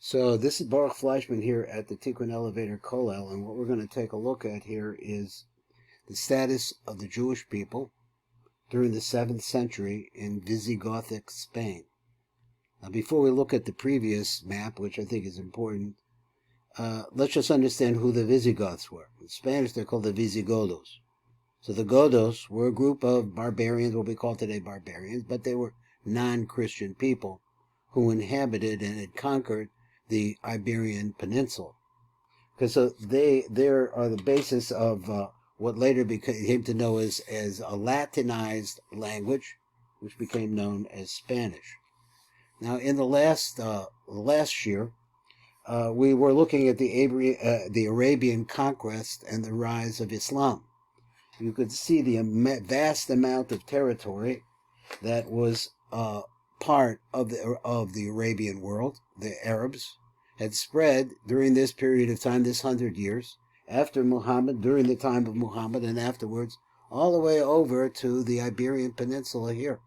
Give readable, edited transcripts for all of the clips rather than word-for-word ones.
So this is Baruch Fleischman here at the Tikkun Elevator Kollel, and what we're going to take a look at here is the status of the Jewish people during the 7th century in Visigothic Spain. Now, before we look at the previous map, which I think is important, let's just understand who the Visigoths were. In Spanish, they're called the Visigodos. So the Godos were a group of barbarians, what we call today barbarians, but they were non-Christian people who inhabited and had conquered the Iberian Peninsula. Because so they are the basis of what later came to know as a Latinized language, which became known as Spanish. Now, in the last year, we were looking at the Arabian conquest and the rise of Islam. You could see the vast amount of territory that was part of the Arabian world. The Arabs had spread during this period of time, this 100 years, after Muhammad, during the time of Muhammad, and afterwards, all the way over to the Iberian Peninsula here.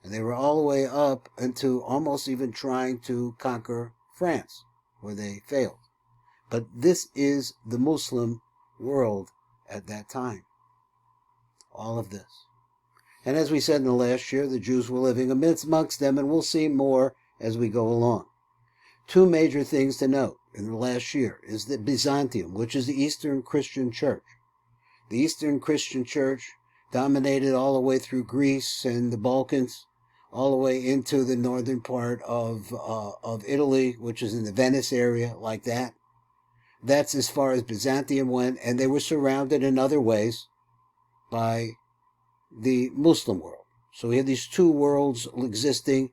And they were all the way up into almost even trying to conquer France, where they failed. But this is the Muslim world at that time. All of this. And as we said in the last year, the Jews were living amongst them, and we'll see more as we go along. Two major things to note in the last year is that Byzantium, which is the Eastern Christian Church. The Eastern Christian Church dominated all the way through Greece and the Balkans, all the way into the northern part of Italy, which is in the Venice area, like that. That's as far as Byzantium went, and they were surrounded in other ways by the Muslim world. So we have these two worlds existing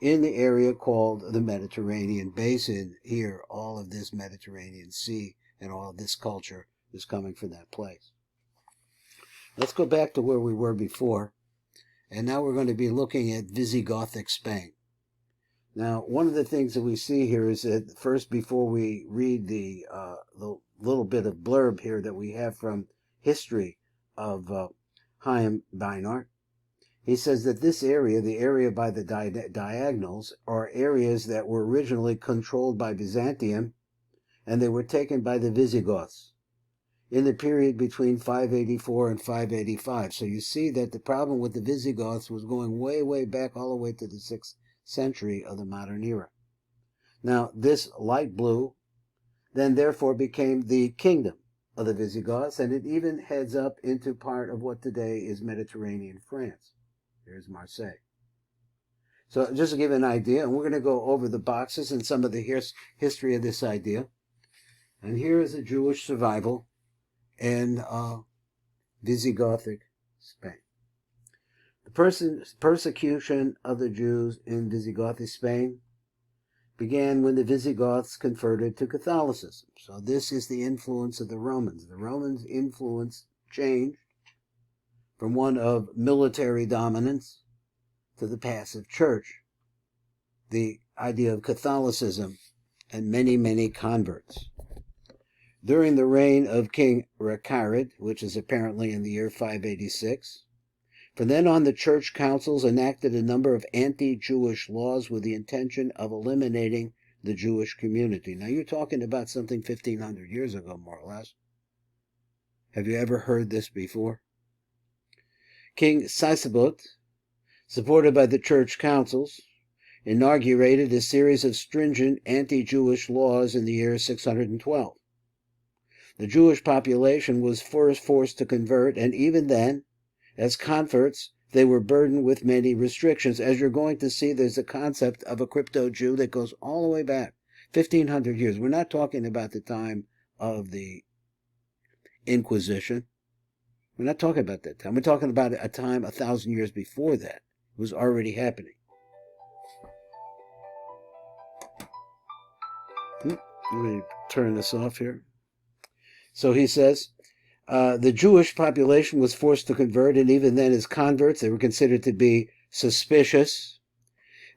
in the area called the Mediterranean Basin. Here, all of this Mediterranean Sea and all of this culture is coming from that place. Let's go back to where we were before, and now we're going to be looking at Visigothic Spain. Now, one of the things that we see here is that first, before we read the little bit of blurb here that we have from history of Haim Beinhart, he says that this area, the area by the diagonals, are areas that were originally controlled by Byzantium, and they were taken by the Visigoths in the period between 584 and 585. So you see that the problem with the Visigoths was going way, way back, all the way to the 6th century of the modern era. Now, this light blue then therefore became the kingdom of the Visigoths, and it even heads up into part of what today is Mediterranean France. Here's Marseille. So just to give an idea, and we're going to go over the boxes and some of the history of this idea. And here is a Jewish survival in Visigothic Spain. The persecution of the Jews in Visigothic Spain began when the Visigoths converted to Catholicism. So this is the influence of the Romans. The Romans' influence changed from one of military dominance to the passive church, the idea of Catholicism, and many, many converts. During the reign of King Recared, which is apparently in the year 586, from then on the church councils enacted a number of anti-Jewish laws with the intention of eliminating the Jewish community. Now you're talking about something 1,500 years ago, more or less. Have you ever heard this before? King Visigoth, supported by the church councils, inaugurated a series of stringent anti-Jewish laws in the year 612. The Jewish population was first forced to convert, and even then, as converts, they were burdened with many restrictions. As you're going to see, there's a concept of a crypto-Jew that goes all the way back, 1,500 years. We're not talking about the time of the Inquisition. We're not talking about that time. We're talking about a time 1,000 years before that. It was already happening. Let me turn this off here. So he says, the Jewish population was forced to convert, and even then as converts, they were considered to be suspicious.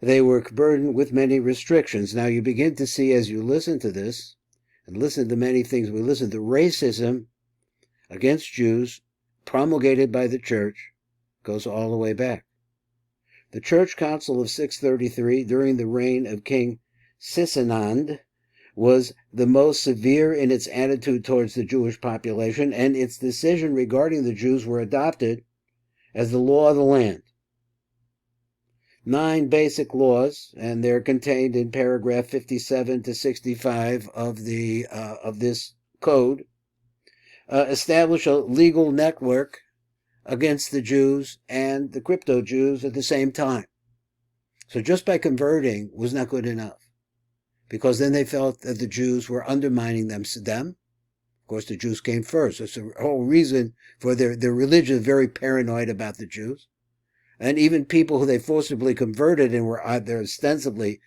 They were burdened with many restrictions. Now you begin to see, as you listen to this, and listen to many things, we listen to racism against Jews promulgated by the church, goes all the way back. The Church Council of 633, during the reign of King Sisinand was the most severe in its attitude towards the Jewish population, and its decision regarding the Jews were adopted as the law of the land. 9 basic laws, and they're contained in paragraph 57 to 65 of this code, establish a legal network against the Jews and the crypto-Jews at the same time. So just by converting was not good enough, because then they felt that the Jews were undermining them. Of course, the Jews came first. That's the whole reason for their religion is very paranoid about the Jews. And even people who they forcibly converted and were either ostensibly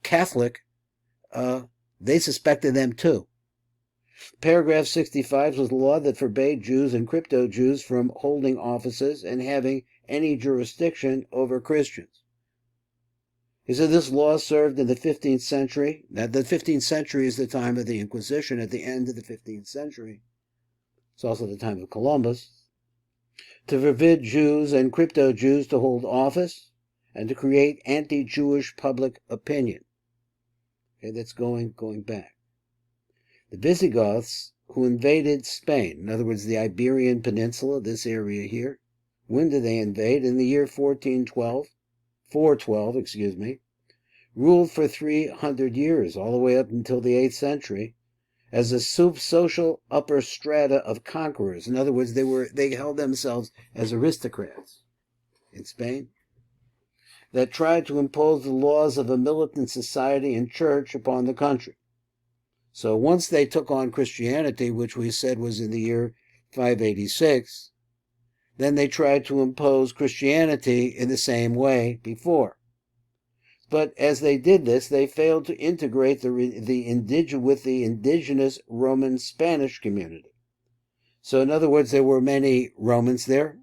Catholic, they suspected them too. Paragraph 65 was the law that forbade Jews and crypto-Jews from holding offices and having any jurisdiction over Christians. He said this law served in the 15th century. Now, the 15th century is the time of the Inquisition, at the end of the 15th century. It's also the time of Columbus. To forbid Jews and crypto-Jews to hold office and to create anti-Jewish public opinion. Okay, that's going back. The Visigoths, who invaded Spain, in other words, the Iberian Peninsula, this area here, when did they invade? In the year 412, ruled for 300 years, all the way up until the 8th century, as a social upper strata of conquerors. In other words, they held themselves as aristocrats in Spain that tried to impose the laws of a militant society and church upon the country. So once they took on Christianity, which we said was in the year 586, then they tried to impose Christianity in the same way before. But as they did this, they failed to integrate with the indigenous Roman Spanish community. So in other words, there were many Romans there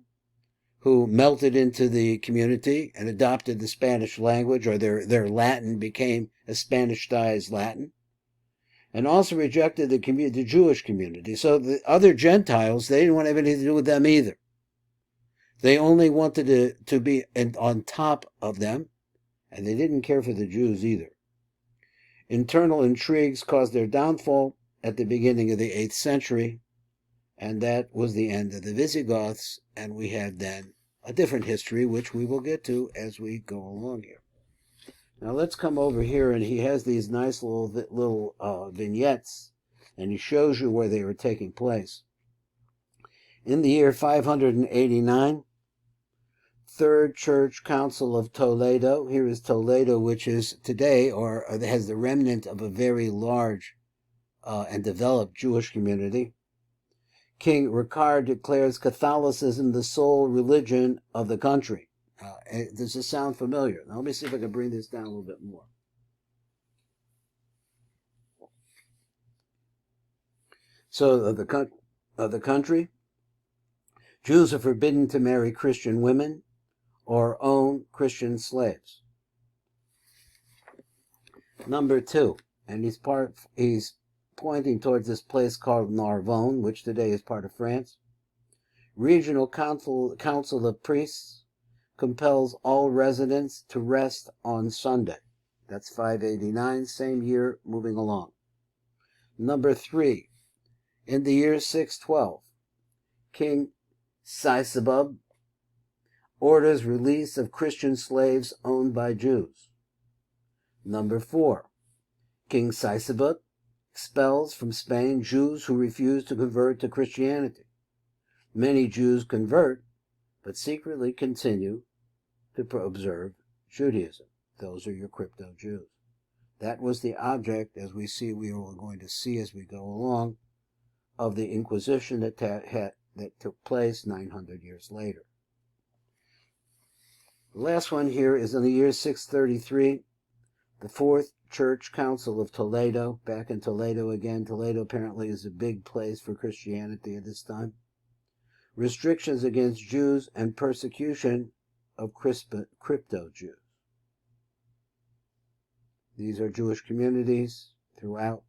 who melted into the community and adopted the Spanish language, or their Latin became a Spanish-stylized Latin, and also rejected the Jewish community. So the other Gentiles, they didn't want to have anything to do with them either. They only wanted to be on top of them, and they didn't care for the Jews either. Internal intrigues caused their downfall at the beginning of the 8th century, and that was the end of the Visigoths, and we had then a different history, which we will get to as we go along here. Now let's come over here, and he has these nice little vignettes, and he shows you where they were taking place. In the year 589, Third Church Council of Toledo. Here is Toledo, which is today, or has the remnant of a very large and developed Jewish community. King Ricard declares Catholicism the sole religion of the country. Does this sound familiar? Now let me see if I can bring this down a little bit more. So of the country, Jews are forbidden to marry Christian women or own Christian slaves. Number 2, and he's pointing towards this place called Narbonne, which today is part of France. Regional Council of Priests compels all residents to rest on Sunday. That's 589, same year, moving along. Number 3, in the year 612, King Sisebub orders release of Christian slaves owned by Jews. Number 4, King Sisebub expels from Spain Jews who refuse to convert to Christianity. Many Jews convert, but secretly continue to observe Judaism. Those are your crypto-Jews. That was the object, as we are going to see as we go along, of the Inquisition that took place 900 years later. The last one here is in the year 633, the Fourth Church Council of Toledo, back in Toledo again. Toledo apparently is a big place for Christianity at this time. Restrictions against Jews and persecution of crypto-Jews. These are Jewish communities throughout,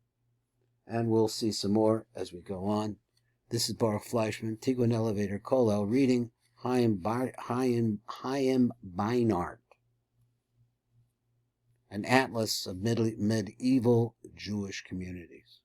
and we'll see some more as we go on. This is Baruch Fleischman, Tiguan Elevator Kollel, reading Haim Beinhart. an atlas of medieval Jewish communities.